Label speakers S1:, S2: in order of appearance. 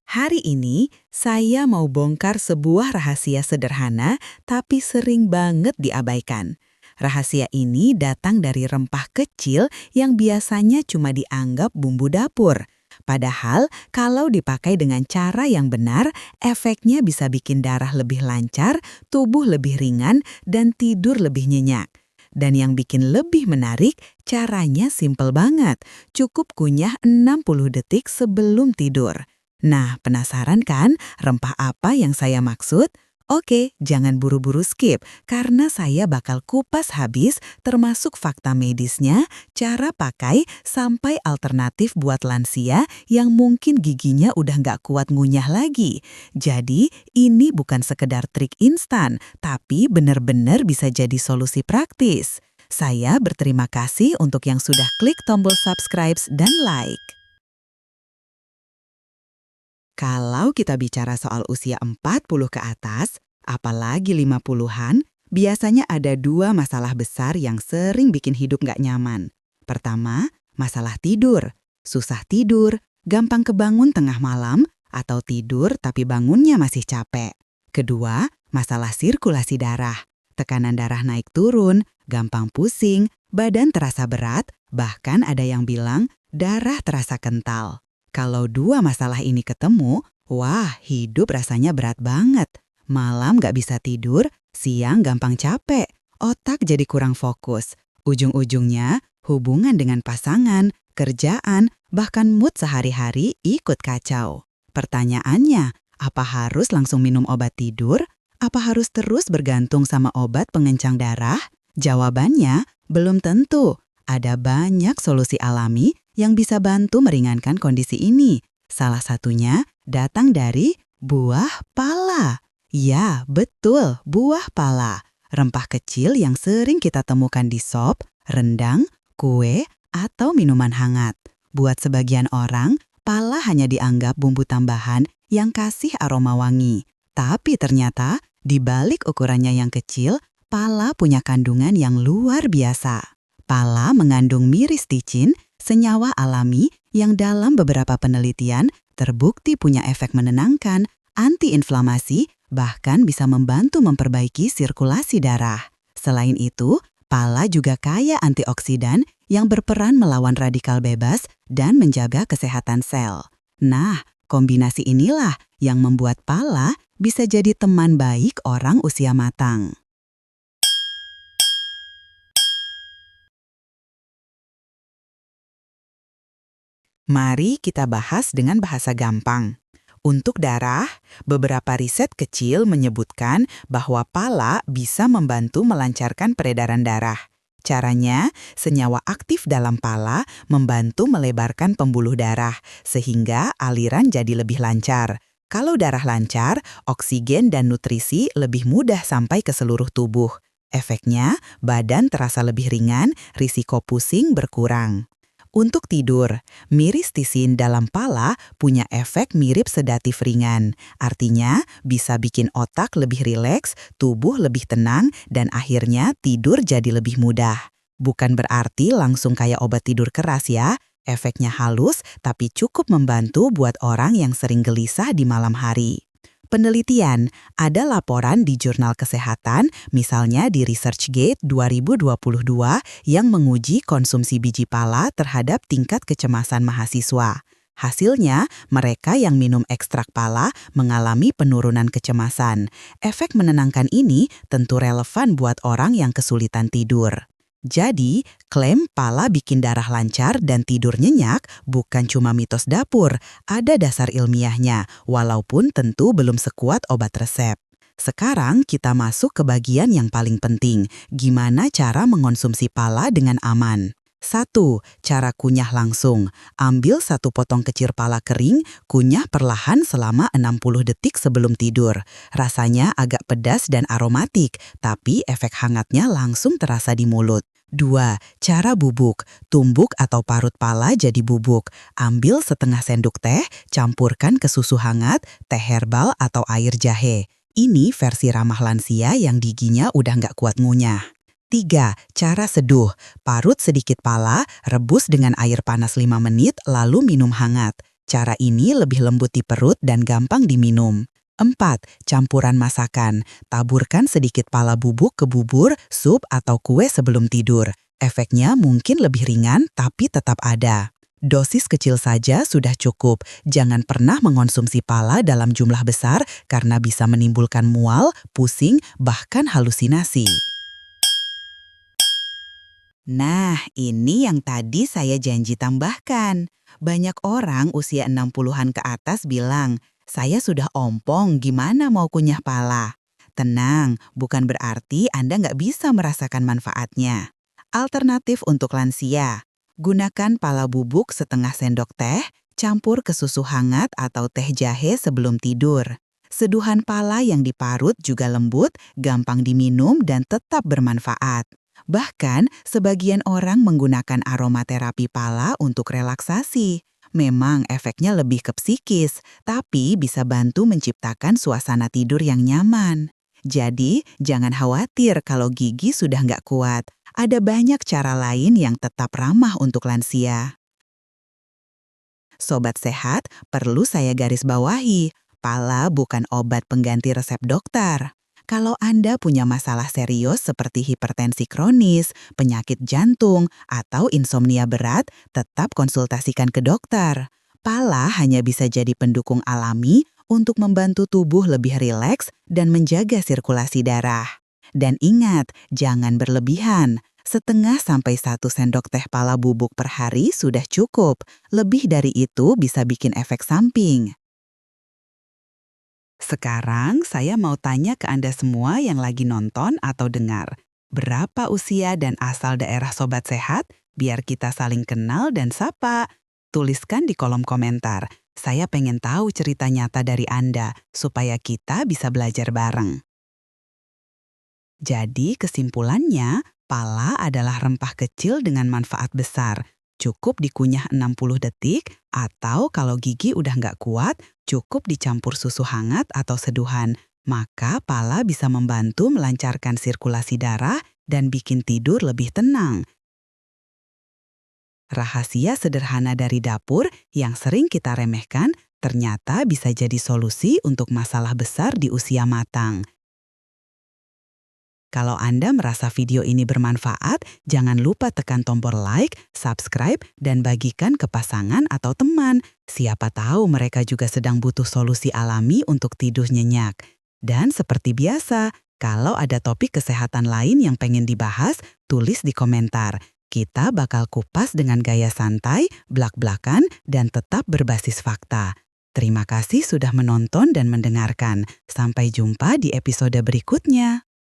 S1: Hari ini, saya mau bongkar sebuah rahasia sederhana tapi sering banget diabaikan. Rahasia ini datang dari rempah kecil yang biasanya cuma dianggap bumbu dapur. Padahal, kalau dipakai dengan cara yang benar, efeknya bisa bikin darah lebih lancar, tubuh lebih ringan, dan tidur lebih nyenyak. Dan yang bikin lebih menarik, caranya simple banget. Cukup kunyah 60 detik sebelum tidur. Nah, penasaran kan rempah apa yang saya maksud? Oke, jangan buru-buru skip, karena saya bakal kupas habis termasuk fakta medisnya, cara pakai, sampai alternatif buat lansia yang mungkin giginya udah nggak kuat ngunyah lagi. Jadi, ini bukan sekedar trik instan, tapi benar-benar bisa jadi solusi praktis. Saya berterima kasih untuk yang sudah klik tombol subscribe dan like. Kalau kita bicara soal usia 40 ke atas, apalagi 50-an, biasanya ada dua masalah besar yang sering bikin hidup nggak nyaman. Pertama, masalah tidur. Susah tidur, gampang kebangun tengah malam, atau tidur tapi bangunnya masih capek. Kedua, masalah sirkulasi darah. Tekanan darah naik turun, gampang pusing, badan terasa berat, bahkan ada yang bilang darah terasa kental. Kalau dua masalah ini ketemu, wah, hidup rasanya berat banget. Malam gak bisa tidur, siang gampang capek, otak jadi kurang fokus. Ujung-ujungnya, hubungan dengan pasangan, kerjaan, bahkan mood sehari-hari ikut kacau. Pertanyaannya, apa harus langsung minum obat tidur? Apa harus terus bergantung sama obat pengencang darah? Jawabannya, belum tentu. Ada banyak solusi alami yang bisa bantu meringankan kondisi ini. Salah satunya datang dari buah pala. Ya, betul, buah pala. Rempah kecil yang sering kita temukan di sop, rendang, kue, atau minuman hangat. Buat sebagian orang, pala hanya dianggap bumbu tambahan yang kasih aroma wangi. Tapi ternyata, di balik ukurannya yang kecil, pala punya kandungan yang luar biasa. Pala mengandung myristicin, senyawa alami yang dalam beberapa penelitian terbukti punya efek menenangkan, antiinflamasi, bahkan bisa membantu memperbaiki sirkulasi darah. Selain itu, pala juga kaya antioksidan yang berperan melawan radikal bebas dan menjaga kesehatan sel. Nah, kombinasi inilah yang membuat pala bisa jadi teman baik orang usia matang. Mari kita bahas dengan bahasa gampang. Untuk darah, beberapa riset kecil menyebutkan bahwa pala bisa membantu melancarkan peredaran darah. Caranya, senyawa aktif dalam pala membantu melebarkan pembuluh darah, sehingga aliran jadi lebih lancar. Kalau darah lancar, oksigen dan nutrisi lebih mudah sampai ke seluruh tubuh. Efeknya, badan terasa lebih ringan, risiko pusing berkurang. Untuk tidur, myristicin dalam pala punya efek mirip sedatif ringan. Artinya, bisa bikin otak lebih rileks, tubuh lebih tenang, dan akhirnya tidur jadi lebih mudah. Bukan berarti langsung kayak obat tidur keras ya. Efeknya halus, tapi cukup membantu buat orang yang sering gelisah di malam hari. Penelitian, ada laporan di jurnal kesehatan, misalnya di ResearchGate 2022 yang menguji konsumsi biji pala terhadap tingkat kecemasan mahasiswa. Hasilnya, mereka yang minum ekstrak pala mengalami penurunan kecemasan. Efek menenangkan ini tentu relevan buat orang yang kesulitan tidur. Jadi, klaim pala bikin darah lancar dan tidur nyenyak bukan cuma mitos dapur, ada dasar ilmiahnya, walaupun tentu belum sekuat obat resep. Sekarang kita masuk ke bagian yang paling penting, gimana cara mengonsumsi pala dengan aman. 1. Cara kunyah langsung. Ambil satu potong kecil pala kering, kunyah perlahan selama 60 detik sebelum tidur. Rasanya agak pedas dan aromatik, tapi efek hangatnya langsung terasa di mulut. 2. Cara bubuk. Tumbuk atau parut pala jadi bubuk. Ambil setengah sendok teh, campurkan ke susu hangat, teh herbal atau air jahe. Ini versi ramah lansia yang giginya udah nggak kuat ngunyah. 3. Cara seduh. Parut sedikit pala, rebus dengan air panas 5 menit, lalu minum hangat. Cara ini lebih lembut di perut dan gampang diminum. 4. Campuran masakan. Taburkan sedikit pala bubuk ke bubur, sup, atau kue sebelum tidur. Efeknya mungkin lebih ringan tapi tetap ada. Dosis kecil saja sudah cukup. Jangan pernah mengonsumsi pala dalam jumlah besar karena bisa menimbulkan mual, pusing, bahkan halusinasi. Nah, ini yang tadi saya janji tambahkan. Banyak orang usia 60-an ke atas bilang, saya sudah ompong, gimana mau kunyah pala? Tenang, bukan berarti Anda nggak bisa merasakan manfaatnya. Alternatif untuk lansia, gunakan pala bubuk setengah sendok teh, campur ke susu hangat atau teh jahe sebelum tidur. Seduhan pala yang diparut juga lembut, gampang diminum dan tetap bermanfaat. Bahkan, sebagian orang menggunakan aromaterapi pala untuk relaksasi. Memang efeknya lebih ke psikis, tapi bisa bantu menciptakan suasana tidur yang nyaman. Jadi, jangan khawatir kalau gigi sudah nggak kuat. Ada banyak cara lain yang tetap ramah untuk lansia. Sobat sehat, perlu saya garis bawahi, pala bukan obat pengganti resep dokter. Kalau Anda punya masalah serius seperti hipertensi kronis, penyakit jantung, atau insomnia berat, tetap konsultasikan ke dokter. Pala hanya bisa jadi pendukung alami untuk membantu tubuh lebih rileks dan menjaga sirkulasi darah. Dan ingat, jangan berlebihan. Setengah sampai 1 sendok teh pala bubuk per hari sudah cukup. Lebih dari itu bisa bikin efek samping. Sekarang saya mau tanya ke Anda semua yang lagi nonton atau dengar. Berapa usia dan asal daerah Sobat Sehat? Biar kita saling kenal dan sapa. Tuliskan di kolom komentar. Saya pengen tahu cerita nyata dari Anda, supaya kita bisa belajar bareng. Jadi kesimpulannya, pala adalah rempah kecil dengan manfaat besar. Cukup dikunyah 60 detik, atau kalau gigi udah nggak kuat, cukup dicampur susu hangat atau seduhan. Maka pala bisa membantu melancarkan sirkulasi darah dan bikin tidur lebih tenang. Rahasia sederhana dari dapur yang sering kita remehkan ternyata bisa jadi solusi untuk masalah besar di usia matang. Kalau Anda merasa video ini bermanfaat, jangan lupa tekan tombol like, subscribe, dan bagikan ke pasangan atau teman. Siapa tahu mereka juga sedang butuh solusi alami untuk tidur nyenyak. Dan seperti biasa, kalau ada topik kesehatan lain yang pengen dibahas, tulis di komentar. Kita bakal kupas dengan gaya santai, blak-blakan, dan tetap berbasis fakta. Terima kasih sudah menonton dan mendengarkan. Sampai jumpa di episode berikutnya.